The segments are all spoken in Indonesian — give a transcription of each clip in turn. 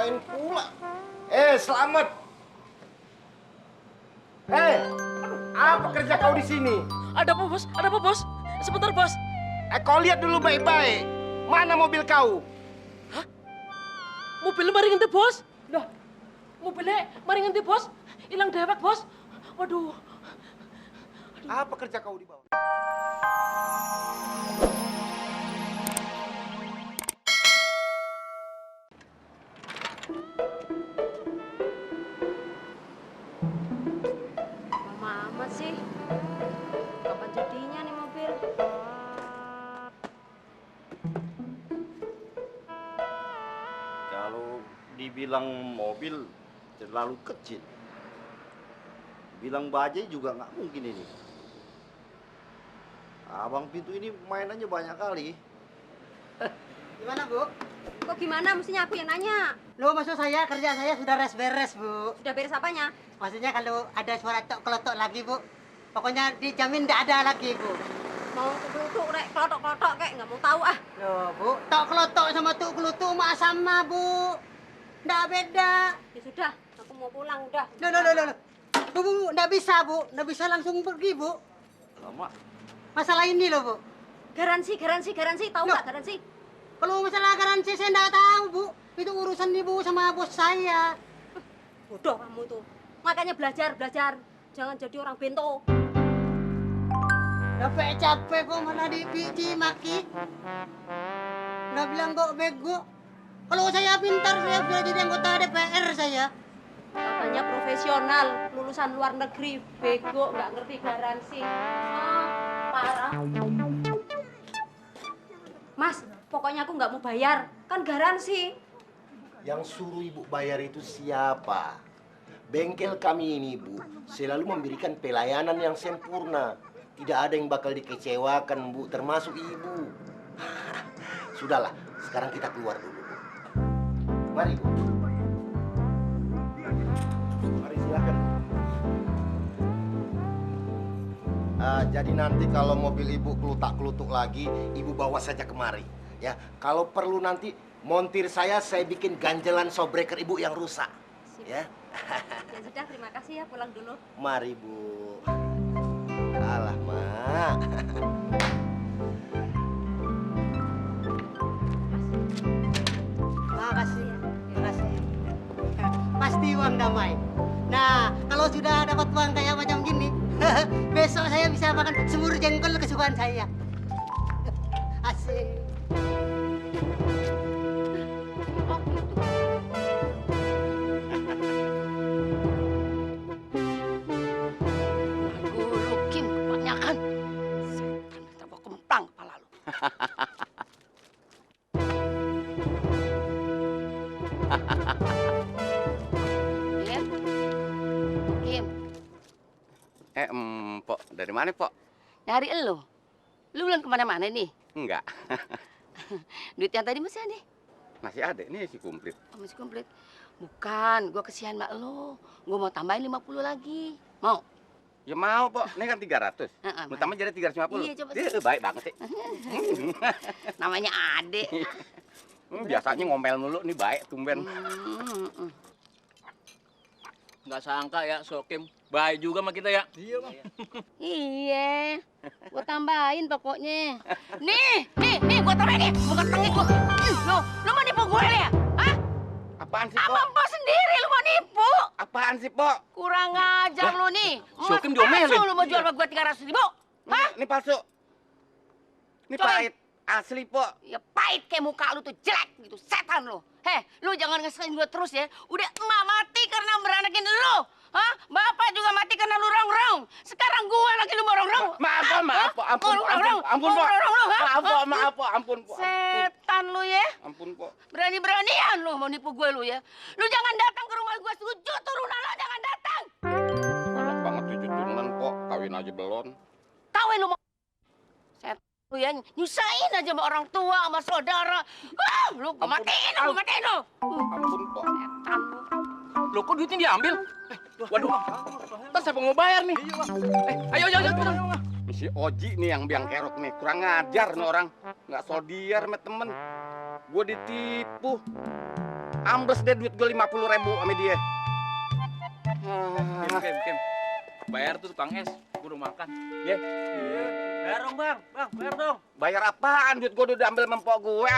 main pula. Selamat. Apa kerja kau di sini? Ada apa, Bos? Ada apa, Bos? Sebentar, Bos. Kau lihat dulu baik-baik. Mana mobil kau? Mobilnya mari ngenti, Bos. Dah. Mobilnya mari ngenti, Bos. Hilang dewek, Bos. Waduh. Apa kerja kau di bawah? Mama sih. Kapan jadinya nih mobil? Kalau dibilang mobil terlalu kecil. Bilang bajai juga nggak mungkin ini. Abang Pintu ini mainannya banyak kali. Gimana, Bu? Kok gimana? Mestinya aku yang nanya. Loh, maksud saya kerja saya sudah beres, Bu. Sudah beres apanya? Maksudnya kalau ada suara tok-kelotok lagi, Bu. Pokoknya dijamin tidak ada lagi, Bu. Mau kelutuk, rek, kelotok-kelotok kayak nggak mau tahu ah. Loh, Bu, tok-kelotok sama tuk-kelutuk mah sama, Bu. Nggak beda. Ya sudah, aku mau pulang udah. Loh. Bu, nggak bisa, Bu. Nggak bisa langsung pergi, Bu. Lama. Masalah ini loh, Bu. Garansi, tahu Loh. nggak garansi? Kalau masalah garansi saya nggak tahu, Bu. Itu urusan Ibu sama bos saya. Bodoh kamu tuh. Makanya belajar. Jangan jadi orang bento. Capek kok mana dipiji maki. Nggak bilang kok bego. Kalau saya pintar, saya bisa jadi anggota DPR saya. Katanya profesional, lulusan luar negeri, bego, nggak ngerti garansi. Parah. Mas, pokoknya aku nggak mau bayar, kan garansi. Yang suruh ibu bayar itu siapa? Bengkel kami ini, Bu, selalu memberikan pelayanan yang sempurna. Tidak ada yang bakal dikecewakan, Bu, termasuk ibu. Sudahlah, sekarang kita keluar dulu, Bu. Mari, Bu. Mari, silakan. Jadi nanti kalau mobil ibu kelutak-kelutuk lagi, ibu bawa saja kemari. Ya, kalau perlu nanti montir saya bikin ganjelan showbreaker ibu yang rusak. Ya. Ya sudah, terima kasih ya, pulang dulu. Mari, Bu. Alah, Mak. Makasih. Pasti uang damai. Nah, kalau sudah dapat uang kayak macam gini, besok saya bisa makan semur jengkol kesukaan saya. Asik. Lu, Kim, kebanyakan. Setan, terbawa kemplang kepala lu. Kim, Pok, dari mana, Pok? nyari elu. Lu belum kemana-mana nih? Enggak. Duit yang tadi masih ada? Masih ada, ini sih komplit. Oh, masih komplit. Bukan, gua kesian mak lu. Gua mau tambahin 50 lagi. Mau? Ya mau, Pok. Ini kan 300. Heeh, Mau tambah jadi 350. Iya, coba Dia baik banget sih. Namanya Ade. Biasanya ngomel mulu, nih baik, tumben. Nggak sangka ya, Sokim. Baik juga sama kita ya. Iya, Bang. Iya. Gua tambahin pokoknya. Nih, gua tambahin nih. Gua tengik gua. Lu mau nipu gue ya? Hah? Apaan sih, Abang Pok? Pok sendiri lu mau nipu. Apaan sih, Pok? Kurang ajar lu nih. Sokim Mas diomelin. palsu lu mau jual sama gua 300.000. Hah? Ini palsu. Ini Coba. pahit. Asli, Pok. Ya pahit kayak muka lu tuh, jelek gitu, setan lu. Heh, lu jangan ngeselin gua terus ya. Udah emak mati karena beranakin lu. Hah? Bapak juga mati karena lu rongrong. Sekarang gua lagi lu mau rongrong. Maaf, Pok. Maaf, Pok. Ampun, Mau rongrong? ampun, Mau Pok. rongrong lu, hah? Maaf, Pok. Maaf, Pok. Ampun, Pok. Setan lu ya. Ampun, Pok. Berani-beranian lu mau nipu gue lu ya. Lu jangan datang ke rumah gua, 7 turunan lu jangan datang. Banyak banget 7 turunan, Pok. Kawin aja belum. Kawin lu mau. Setan lu ya, nyusahin aja sama orang tua, sama saudara. Lu gua matiin lu, matiin lu. Ampun, Pok. Setan lu. Loh, kok duitnya diambil? Waduh, ntar siapa mau bayar nih? Ayo. Si Oji nih yang biang kerok nih, kurang ngajar nih orang. Nggak sodiar sama temen. Gue ditipu. Ambles deh duit gue 50.000 sama dia. Kem. Bayar tuh tukang es, gue udah makan. Ya, Bayar dong bang, bayar dong. bayar apaan? Duit gue udah diambil sama mpok gue.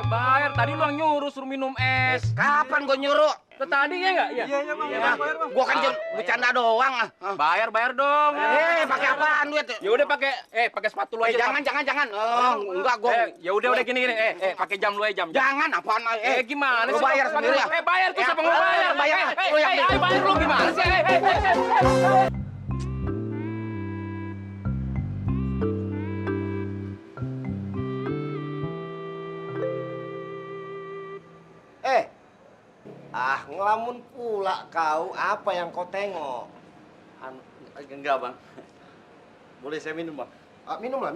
Bayar. Tadi lu yang nyuruh suruh minum es. Kapan gue nyuruh? Tadi ya nggak? Iya bang. Bayar bang. Gue kan bercanda doang. Bayar dong. Pakai apaan duit? Ya udah pakai sepatu lu aja. Jangan. Oh, enggak gue. Ya udah gini. Pakai jam lu aja jam. Jangan apaan? Gimana Lu sih? bayar sendiri ya? Bayar tuh siapa mau bayar? Bayar. Lu yang Bayar lu gimana sih? Ngelamun pula kau. Apa yang kau tengok? Enggak bang. Boleh saya minum bang? Minumlah.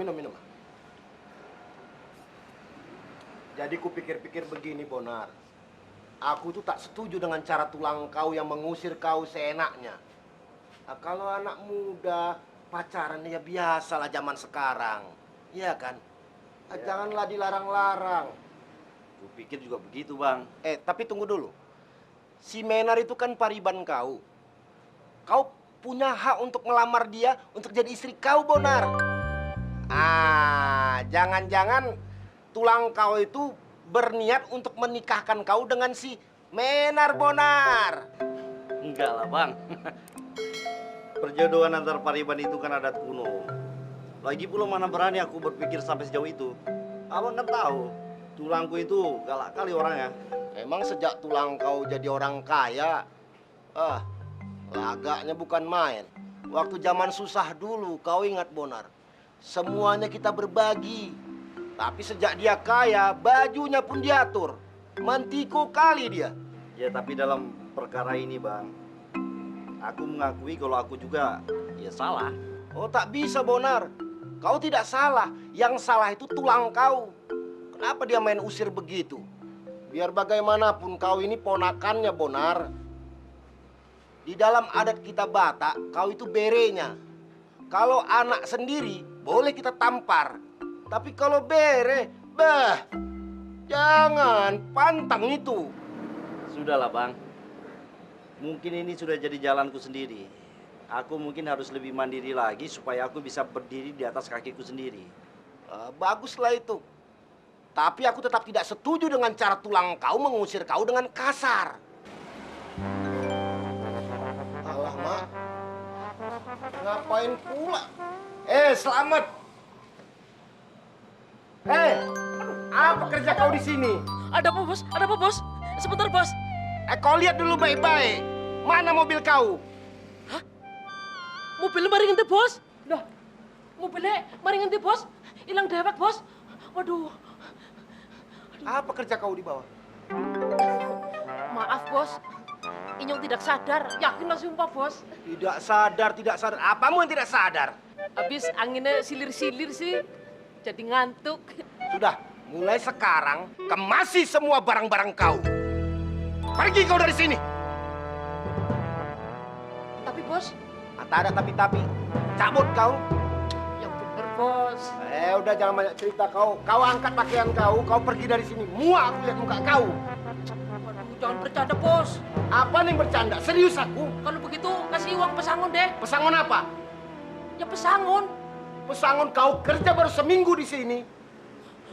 Jadi ku pikir-pikir begini, Bonar. Aku tuh tak setuju dengan cara tulang kau yang mengusir kau seenaknya. Kalau anak muda pacaran ya biasalah zaman sekarang. Iya kan? Janganlah dilarang-larang. Ku pikir juga begitu bang. Tapi tunggu dulu. Si Menar itu kan pariban kau. Kau punya hak untuk melamar dia untuk jadi istri kau, Bonar. Jangan-jangan tulang kau itu berniat untuk menikahkan kau dengan si Menar, Bonar. Enggak lah bang. Perjodohan antar pariban itu kan adat kuno. Lagi pula mana berani aku berpikir sampai sejauh itu. Abang kan tahu, tulangku itu galak kali orangnya. Emang sejak tulang kau jadi orang kaya, lagaknya bukan main. Waktu zaman susah dulu, kau ingat Bonar? Semuanya kita berbagi. Tapi sejak dia kaya, bajunya pun diatur. Mantiko kali dia. Ya tapi dalam perkara ini bang, aku mengakui kalau aku juga ya salah. Oh tak bisa Bonar. Kau tidak salah. Yang salah itu tulang kau. Kenapa dia main usir begitu? Biar bagaimanapun kau ini ponakannya, Bonar. Di dalam adat kita Batak, kau itu berenya. Kalau anak sendiri, boleh kita tampar. Tapi kalau bere, jangan, pantang itu. Sudahlah bang. Mungkin ini sudah jadi jalanku sendiri. Aku mungkin harus lebih mandiri lagi supaya aku bisa berdiri di atas kakiku sendiri. Baguslah itu. Tapi aku tetap tidak setuju dengan cara tulang kau mengusir kau dengan kasar. Alah, Mak. Ngapain pula? Selamat. Apa kerja kau di sini? Ada apa, Bos? Ada apa, Bos? Sebentar, Bos. Kau lihat dulu baik-baik. Mana mobil kau? Mobilnya mari ngenti, Bos. Loh, mobilnya mari ngenti, Bos. Hilang dewek, Bos. Waduh. Apa kerja kau di bawah? Maaf, Bos. Inyong tidak sadar. Yakin sumpah, Bos. Tidak sadar. Apamu yang tidak sadar? Habis anginnya silir-silir sih. Jadi ngantuk. Sudah, mulai sekarang kemasi semua barang-barang kau. Pergi kau dari sini. Tapi, Bos. Tak ada tapi-tapi. Cabut kau. Yang bener, Bos. Udah jangan banyak cerita kau. Kau angkat pakaian kau pergi dari sini. Muak aku lihat muka kau. Waduh, jangan bercanda, Bos. Apa nih bercanda? Serius aku. Kalau begitu, kasih uang pesangon deh. Pesangon apa? Ya pesangon. Pesangon kau kerja baru seminggu di sini.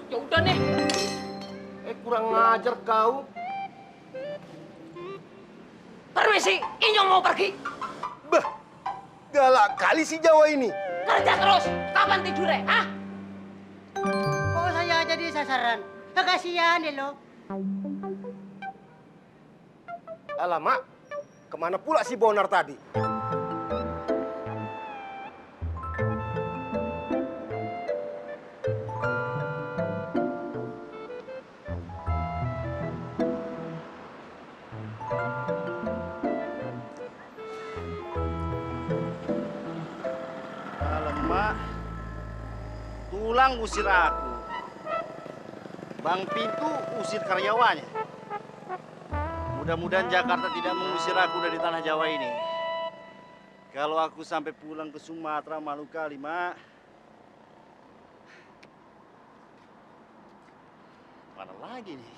Ya udah nih. Kurang ngajar kau. Permisi, Inyong mau pergi. Bah, galak kali si Jawa ini. Kerja terus. Kapan tidurnya, hah? Kok saya jadi sasaran? Kekasihan deh lo. Alamak, kemana pula si Bonar tadi? Alamak, tulang usir aku. Bang Pintu usir karyawannya. Mudah-mudahan Jakarta tidak mengusir aku dari tanah Jawa ini. Kalau aku sampai pulang ke Sumatera malu kali, Mak. Mana lagi nih?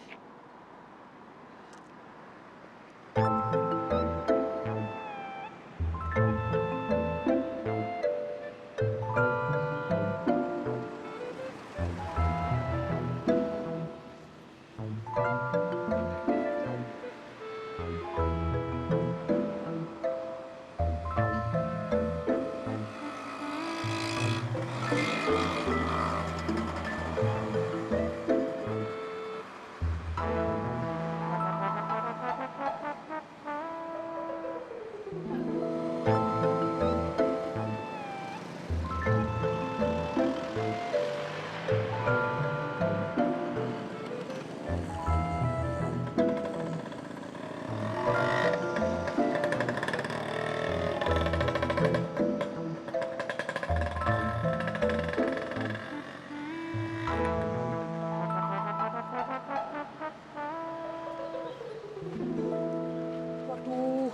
Waduh,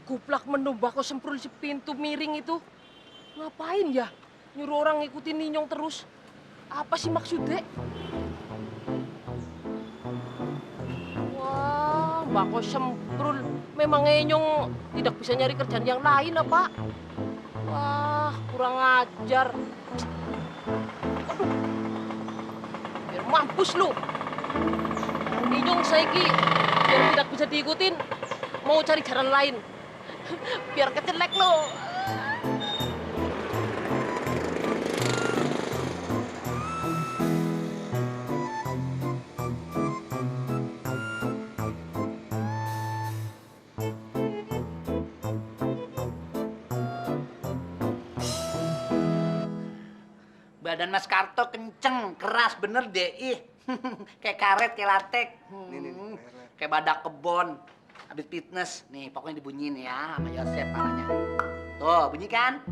guplak menumbah kok semprul si pintu miring itu. Ngapain ya? Nyuruh orang ngikutin Ninyong terus. Apa sih maksudnya? Wah, Mbak Ko semprul. Memang Ninyong tidak bisa nyari kerjaan yang lain apa? Wah, kurang ajar. Aduh, biar mampus lu. Ninyong saiki biar tidak bisa diikutin. Mau cari jalan lain. Biar kecelek lo. Badan Mas Karto kenceng, keras bener deh. Ih, kayak karet, kayak latek. Kayak badak kebon. Habis fitness. Nih, pokoknya dibunyiin ya sama Yosep palanya. Tuh, bunyi kan?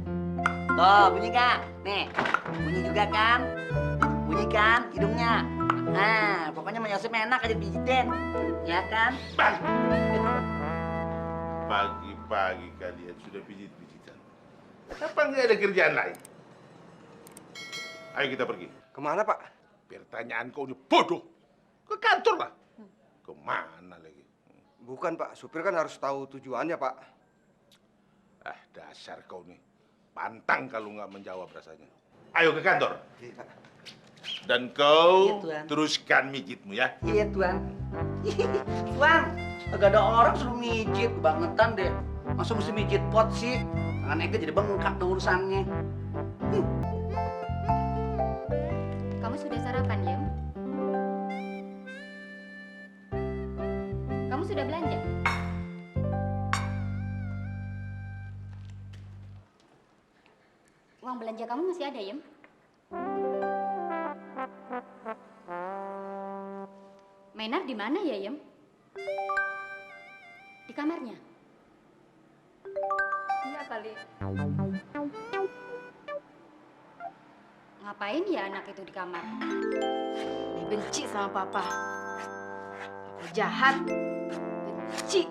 Tuh, bunyi kan? Nih, bunyi juga kan? Bunyi kan hidungnya? Nah, pokoknya sama Yosep enak aja pijitin. Ya kan? Bang! Pagi-pagi kalian sudah pijit-pijitan. Apa nggak ada kerjaan lain? Ayo kita pergi. Kemana, Pak? Pertanyaan kau ini bodoh. Ke kantor lah. Kemana lagi? Bukan, Pak. Supir kan harus tahu tujuannya, Pak. Ah, dasar kau nih. Pantang kalau nggak menjawab rasanya. Ayo ke kantor. Iya, Pak. Dan kau Iya, Tuan. teruskan mijitmu ya. Iya, Tuan. Tuan, agak ada orang suruh mijit. Bangetan deh. Masa mesti mijit pot sih? Tangan Eka jadi bengkak tuh urusannya. Kamu sudah sarapan, Yem? Kamu sudah belanja? Uang belanja kamu masih ada, Yem? Maynard di mana ya, Yem? Di kamarnya? Iya kali. Ngapain ya anak itu di kamar? Dia benci sama papa. Papa jahat. Benci.